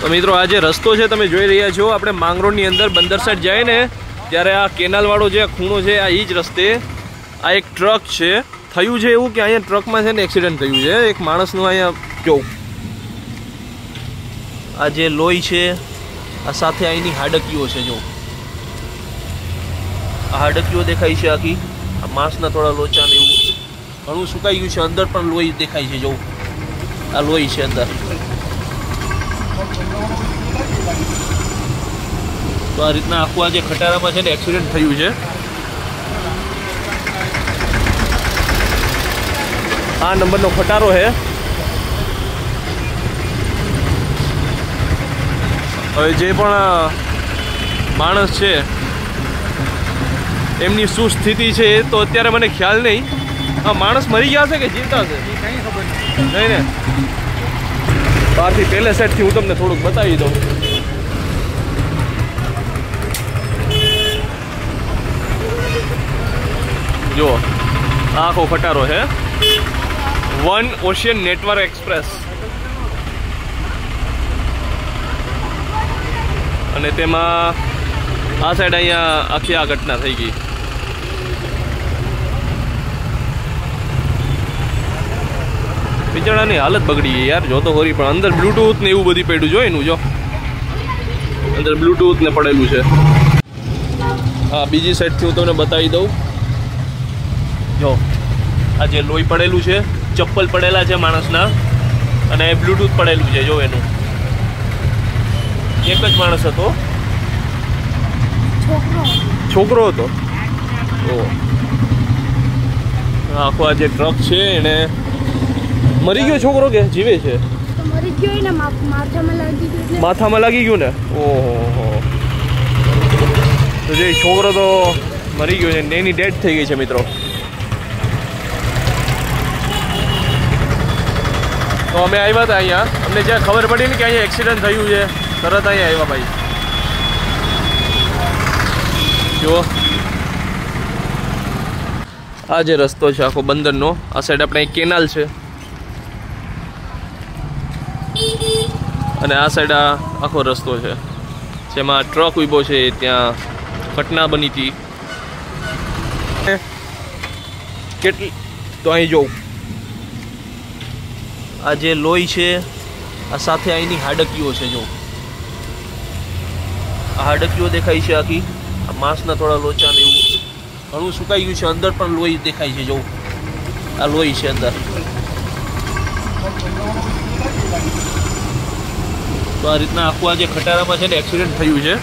તો મિત્રો આ જે રસ્તો છે તમે જોઈ રહ્યા છો, આપણે માંગરોળની અંદર બંદર સાઈડ જાય ને ત્યારે આ કેનાલવાળો જે ખૂણો છે આ જ રસ્તે આ એક ટ્રક છે. થયું છે એવું કે અહીંયા ટ્રકમાં છે ને એક્સિડન્ટ થયું છે એક માણસનું. અહીંયા જો આ જે લોહી છે આ સાથે અહીંની હાડકીઓ છે. જો આ હાડકીઓ દેખાય છે આખી. આ માંસના થોડા લોચા ને એવું ઘણું સુકાઈ ગયું છે. અંદર પણ લોહી દેખાય છે. જો આ લોહી છે અંદર. તો આ રીતના આખું આ જે ખટારામાં છે ને એક્સિડન્ટ થયું છે. આ નંબરનો ખટારો છે. હવે જે પણ માણસ છે એમની શું સ્થિતિ છે તો અત્યારે મને ખ્યાલ નહીં. આ માણસ મરી ગયા છે કે જીવતા છે કંઈ ખબર નહીં ને. બહારથી પહેલે સાઈડથી હું તમને થોડુંક બતાવી દઉં. જો આ આખો ખટારો છે વન ઓશિયન નેટવર્ક એક્સપ્રેસ અને તેમાં આ સાઈડ અહીંયા આખી આ ઘટના થઈ ગઈ. બિચારાની હાલત બગડી ગઈ યાર. જો તો ખરી પણ અંદર બ્લૂટૂથ ને એવું બધી પડ્યું. જો એનું જો અંદર બ્લૂટૂથ ને પડેલું છે. હા બીજી સાઈડથી હું તમને બતાવી દઉં. જો આ જે લોહી પડેલું છે, ચપ્પલ પડેલા છે માણસના અને બ્લૂટૂથ પડેલું છે. જો એનું એક જ માણસ હતો, છોકરો હતો. ઓ આખો આ જે ટ્રક છે એને મરી ગયો છોકરો કે જીવે છે? માથામાં લાગી ગયું ને. ઓહો તો જે છોકરો તો મરી ગયો છે, એની ડેથ થઈ ગઈ છે મિત્રો. તો અમે આવ્યા હતા અહીંયા. અમને જ્યાં ખબર પડી ને કે અહીંયા એક્સિડન્ટ થયું છે તરત અહીંયા આવ્યા ભાઈ. જો આ જે રસ્તો છે આખો બંદરનો, આ સાઈડ આપણે એક કેનાલ છે અને આ સાઈડ આ આખો રસ્તો છે જેમાં ટ્રક ઊભો છે. ત્યાં ઘટના બની હતી કેટલી. તો અહીં જોઉં આ જે લોહી છે આ સાથે અહીંની હાડકીઓ છે. જો આ હાડકીઓ દેખાય છે આખી. આ માંસના થોડા લોચા ને એવું ઘણું સુકાઈ ગયું છે. અંદર પણ લોહી દેખાય છે. જો આ લોહી છે અંદર. તો આ રીતના આખું આ જે ખટારામાં છે ને એક્સિડન્ટ થયું છે.